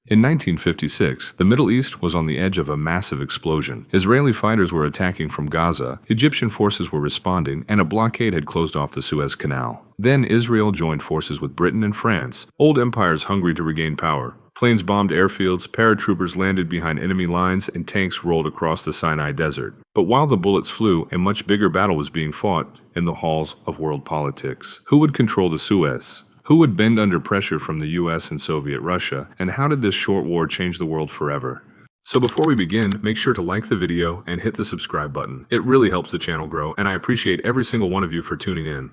In 1956, the Middle East was on the edge of a massive explosion. Israeli fighters were attacking from Gaza, Egyptian forces were responding, and a blockade had closed off the Suez Canal. Then Israel joined forces with Britain and France, old empires hungry to regain power. Planes bombed airfields, paratroopers landed behind enemy lines, and tanks rolled across the Sinai desert. But while the bullets flew, a much bigger battle was being fought in the halls of world politics. Who would control the Suez? Who would bend under pressure from the US and Soviet Russia? And how did this short war change the world forever? So before we begin, make sure to like the video and hit the subscribe button. It really helps the channel grow, and I appreciate every single one of you for tuning in.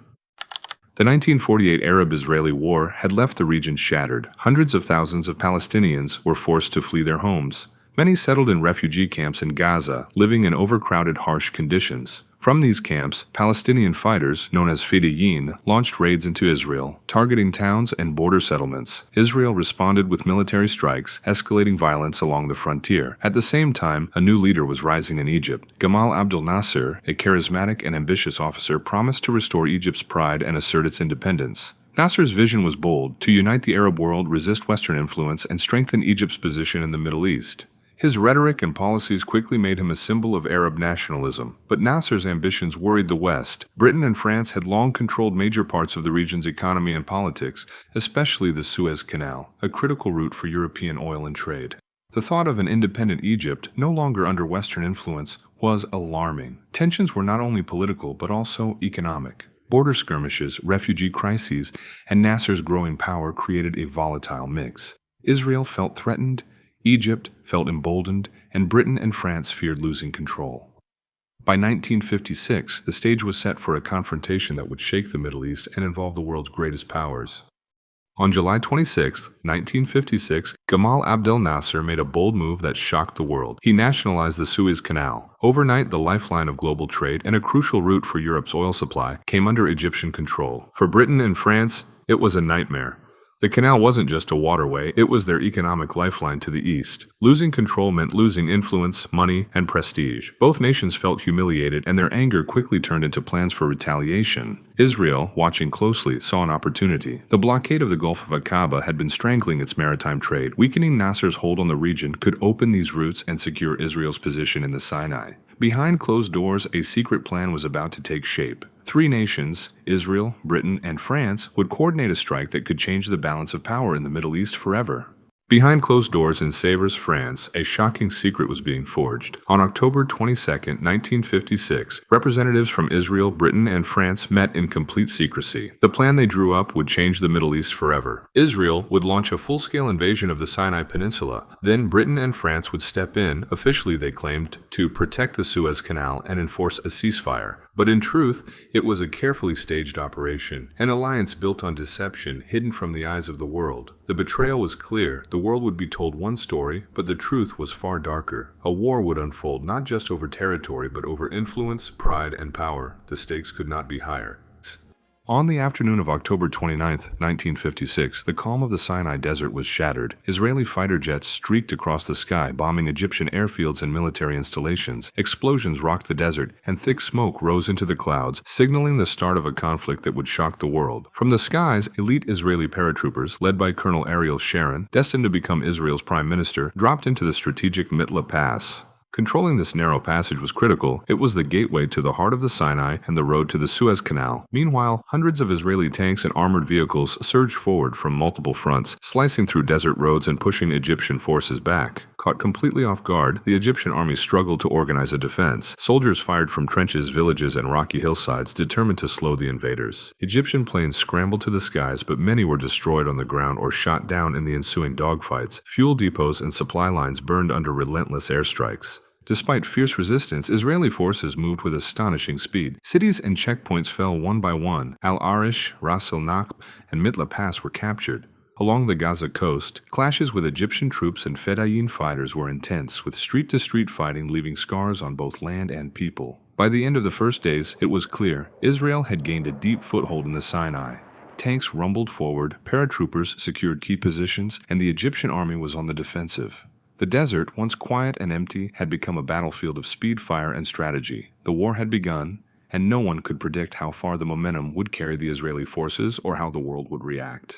The 1948 Arab-Israeli War had left the region shattered. Hundreds of thousands of Palestinians were forced to flee their homes. Many settled in refugee camps in Gaza, living in overcrowded, harsh conditions. From these camps, Palestinian fighters, known as Fedayeen, launched raids into Israel, targeting towns and border settlements. Israel responded with military strikes, escalating violence along the frontier. At the same time, a new leader was rising in Egypt. Gamal Abdel Nasser, a charismatic and ambitious officer, promised to restore Egypt's pride and assert its independence. Nasser's vision was bold: to unite the Arab world, resist Western influence, and strengthen Egypt's position in the Middle East. His rhetoric and policies quickly made him a symbol of Arab nationalism, but Nasser's ambitions worried the West. Britain and France had long controlled major parts of the region's economy and politics, especially the Suez Canal, a critical route for European oil and trade. The thought of an independent Egypt, no longer under Western influence, was alarming. Tensions were not only political but also economic. Border skirmishes, refugee crises, and Nasser's growing power created a volatile mix. Israel felt threatened, Egypt felt emboldened, and Britain and France feared losing control. By 1956, the stage was set for a confrontation that would shake the Middle East and involve the world's greatest powers. On July 26, 1956, Gamal Abdel Nasser made a bold move that shocked the world. He nationalized the Suez Canal. Overnight, the lifeline of global trade and a crucial route for Europe's oil supply came under Egyptian control. For Britain and France, it was a nightmare. The canal wasn't just a waterway, it was their economic lifeline to the east. Losing control meant losing influence, money, and prestige. Both nations felt humiliated, and their anger quickly turned into plans for retaliation. Israel, watching closely, saw an opportunity. The blockade of the Gulf of Aqaba had been strangling its maritime trade. Weakening Nasser's hold on the region could open these routes and secure Israel's position in the Sinai. Behind closed doors, a secret plan was about to take shape. Three nations, Israel, Britain, and France, would coordinate a strike that could change the balance of power in the Middle East forever. Behind closed doors in Sèvres, France, a shocking secret was being forged. On October 22, 1956, representatives from Israel, Britain, and France met in complete secrecy. The plan they drew up would change the Middle East forever. Israel would launch a full-scale invasion of the Sinai Peninsula. Then Britain and France would step in, officially they claimed, to protect the Suez Canal and enforce a ceasefire. But in truth, it was a carefully staged operation, an alliance built on deception, hidden from the eyes of the world. The betrayal was clear. The world would be told one story, but the truth was far darker. A war would unfold not just over territory, but over influence, pride, and power. The stakes could not be higher. On the afternoon of October 29, 1956, the calm of the Sinai desert was shattered. Israeli fighter jets streaked across the sky, bombing Egyptian airfields and military installations. Explosions rocked the desert, and thick smoke rose into the clouds, signaling the start of a conflict that would shock the world. From the skies, elite Israeli paratroopers, led by Colonel Ariel Sharon, destined to become Israel's prime minister, dropped into the strategic Mitla Pass. Controlling this narrow passage was critical. It was the gateway to the heart of the Sinai and the road to the Suez Canal. Meanwhile, hundreds of Israeli tanks and armored vehicles surged forward from multiple fronts, slicing through desert roads and pushing Egyptian forces back. Caught completely off guard, the Egyptian army struggled to organize a defense. Soldiers fired from trenches, villages, and rocky hillsides, determined to slow the invaders. Egyptian planes scrambled to the skies, but many were destroyed on the ground or shot down in the ensuing dogfights. Fuel depots and supply lines burned under relentless airstrikes. Despite fierce resistance, Israeli forces moved with astonishing speed. Cities and checkpoints fell one by one. Al-Arish, Ras el-Nakb, and Mitla Pass were captured. Along the Gaza coast, clashes with Egyptian troops and Fedayeen fighters were intense, with street-to-street fighting leaving scars on both land and people. By the end of the first days, it was clear Israel had gained a deep foothold in the Sinai. Tanks rumbled forward, paratroopers secured key positions, and the Egyptian army was on the defensive. The desert, once quiet and empty, had become a battlefield of speed, fire, and strategy. The war had begun, and no one could predict how far the momentum would carry the Israeli forces or how the world would react.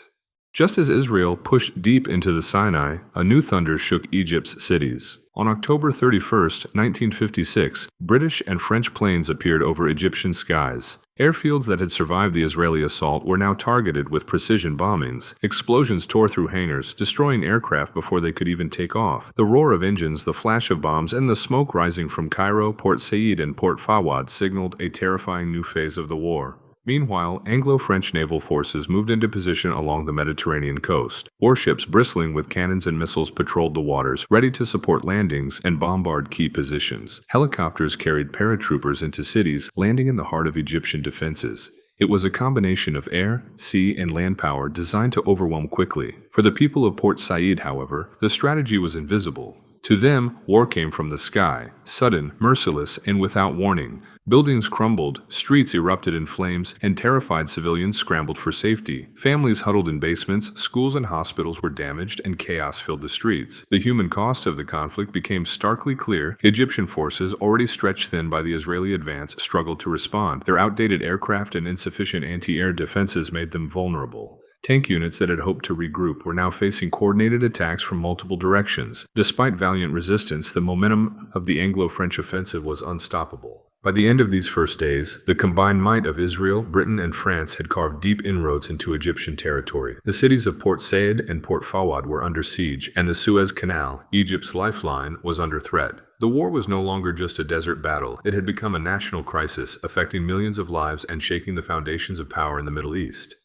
Just as Israel pushed deep into the Sinai, a new thunder shook Egypt's cities. On October 31, 1956, British and French planes appeared over Egyptian skies. Airfields that had survived the Israeli assault were now targeted with precision bombings. Explosions tore through hangars, destroying aircraft before they could even take off. The roar of engines, the flash of bombs, and the smoke rising from Cairo, Port Said, and Port Fawad signaled a terrifying new phase of the war. Meanwhile, Anglo-French naval forces moved into position along the Mediterranean coast. Warships bristling with cannons and missiles patrolled the waters, ready to support landings and bombard key positions. Helicopters carried paratroopers into cities, landing in the heart of Egyptian defenses. It was a combination of air, sea, and land power designed to overwhelm quickly. For the people of Port Said, however, the strategy was invisible. To them, war came from the sky, sudden, merciless, and without warning. Buildings crumbled, streets erupted in flames, and terrified civilians scrambled for safety. Families huddled in basements, schools and hospitals were damaged, and chaos filled the streets. The human cost of the conflict became starkly clear. Egyptian forces, already stretched thin by the Israeli advance, struggled to respond. Their outdated aircraft and insufficient anti-air defenses made them vulnerable. Tank units that had hoped to regroup were now facing coordinated attacks from multiple directions. Despite valiant resistance, the momentum of the Anglo-French offensive was unstoppable. By the end of these first days, the combined might of Israel, Britain, and France had carved deep inroads into Egyptian territory. The cities of Port Said and Port Fawad were under siege, and the Suez Canal, Egypt's lifeline, was under threat. The war was no longer just a desert battle. It had become a national crisis, affecting millions of lives and shaking the foundations of power in the Middle East.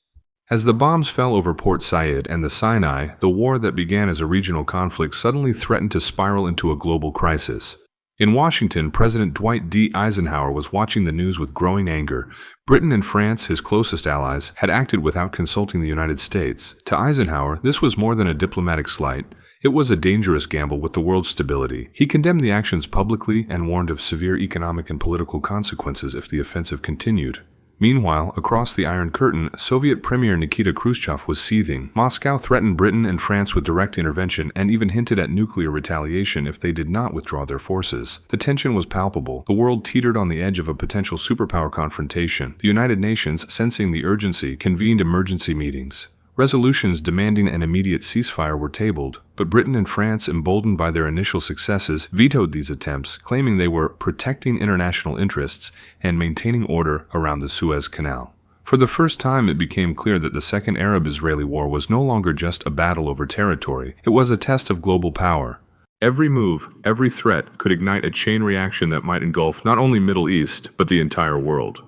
As the bombs fell over Port Said and the Sinai, the war that began as a regional conflict suddenly threatened to spiral into a global crisis. In Washington, President Dwight D. Eisenhower was watching the news with growing anger. Britain and France, his closest allies, had acted without consulting the United States. To Eisenhower, this was more than a diplomatic slight. It was a dangerous gamble with the world's stability. He condemned the actions publicly and warned of severe economic and political consequences if the offensive continued. Meanwhile, across the Iron Curtain, Soviet Premier Nikita Khrushchev was seething. Moscow threatened Britain and France with direct intervention and even hinted at nuclear retaliation if they did not withdraw their forces. The tension was palpable. The world teetered on the edge of a potential superpower confrontation. The United Nations, sensing the urgency, convened emergency meetings. Resolutions demanding an immediate ceasefire were tabled, but Britain and France, emboldened by their initial successes, vetoed these attempts, claiming they were protecting international interests and maintaining order around the Suez Canal. For the first time, it became clear that the Second Arab-Israeli War was no longer just a battle over territory. It was a test of global power. Every move, every threat could ignite a chain reaction that might engulf not only Middle East, but the entire world.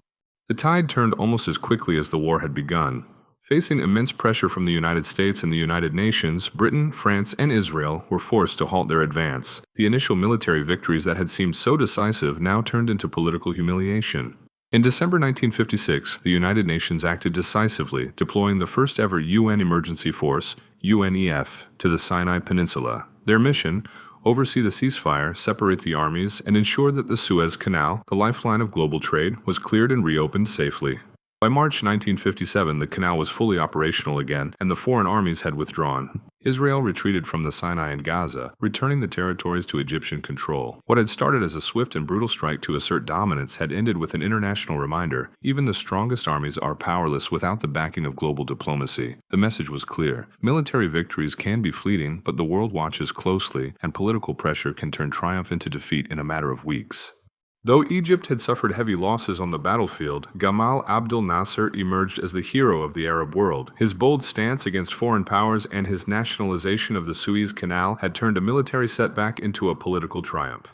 The tide turned almost as quickly as the war had begun. Facing immense pressure from the United States and the United Nations, Britain, France, and Israel were forced to halt their advance. The initial military victories that had seemed so decisive now turned into political humiliation. In December 1956, the United Nations acted decisively, deploying the first-ever UN Emergency Force, UNEF, to the Sinai Peninsula. Their mission: oversee the ceasefire, separate the armies, and ensure that the Suez Canal, the lifeline of global trade, was cleared and reopened safely. By March 1957, the canal was fully operational again, and the foreign armies had withdrawn. Israel retreated from the Sinai and Gaza, returning the territories to Egyptian control. What had started as a swift and brutal strike to assert dominance had ended with an international reminder: even the strongest armies are powerless without the backing of global diplomacy. The message was clear. Military victories can be fleeting, but the world watches closely, and political pressure can turn triumph into defeat in a matter of weeks. Though Egypt had suffered heavy losses on the battlefield, Gamal Abdel Nasser emerged as the hero of the Arab world. His bold stance against foreign powers and his nationalization of the Suez Canal had turned a military setback into a political triumph.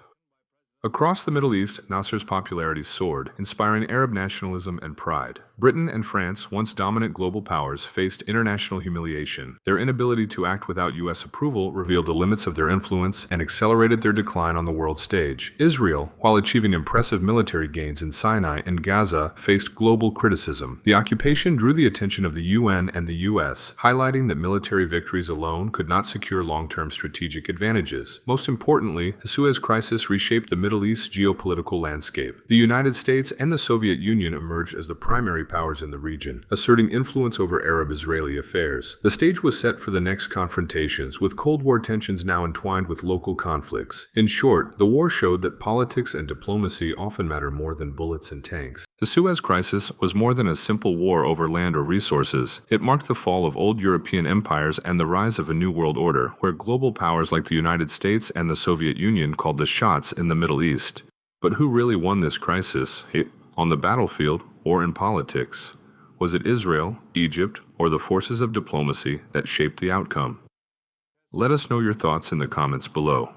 Across the Middle East, Nasser's popularity soared, inspiring Arab nationalism and pride. Britain and France, once dominant global powers, faced international humiliation. Their inability to act without U.S. approval revealed the limits of their influence and accelerated their decline on the world stage. Israel, while achieving impressive military gains in Sinai and Gaza, faced global criticism. The occupation drew the attention of the UN and the U.S., highlighting that military victories alone could not secure long-term strategic advantages. Most importantly, the Suez Crisis reshaped the Middle East geopolitical landscape. The United States and the Soviet Union emerged as the primary powers in the region, asserting influence over Arab-Israeli affairs. The stage was set for the next confrontations, with Cold War tensions now entwined with local conflicts. In short, the war showed that politics and diplomacy often matter more than bullets and tanks. The Suez Crisis was more than a simple war over land or resources. It marked the fall of old European empires and the rise of a new world order, where global powers like the United States and the Soviet Union called the shots in the Middle East. But who really won this crisis? On the battlefield or in politics? Was it Israel, Egypt, or the forces of diplomacy that shaped the outcome? Let us know your thoughts in the comments below.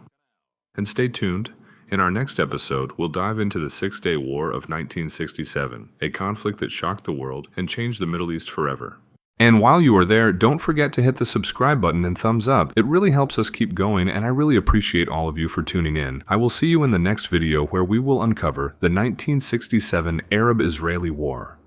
And stay tuned. In our next episode, we'll dive into the Six-Day War of 1967, a conflict that shocked the world and changed the Middle East forever. And while you are there, don't forget to hit the subscribe button and thumbs up. It really helps us keep going, and I really appreciate all of you for tuning in. I will see you in the next video where we will uncover the 1967 Arab-Israeli War.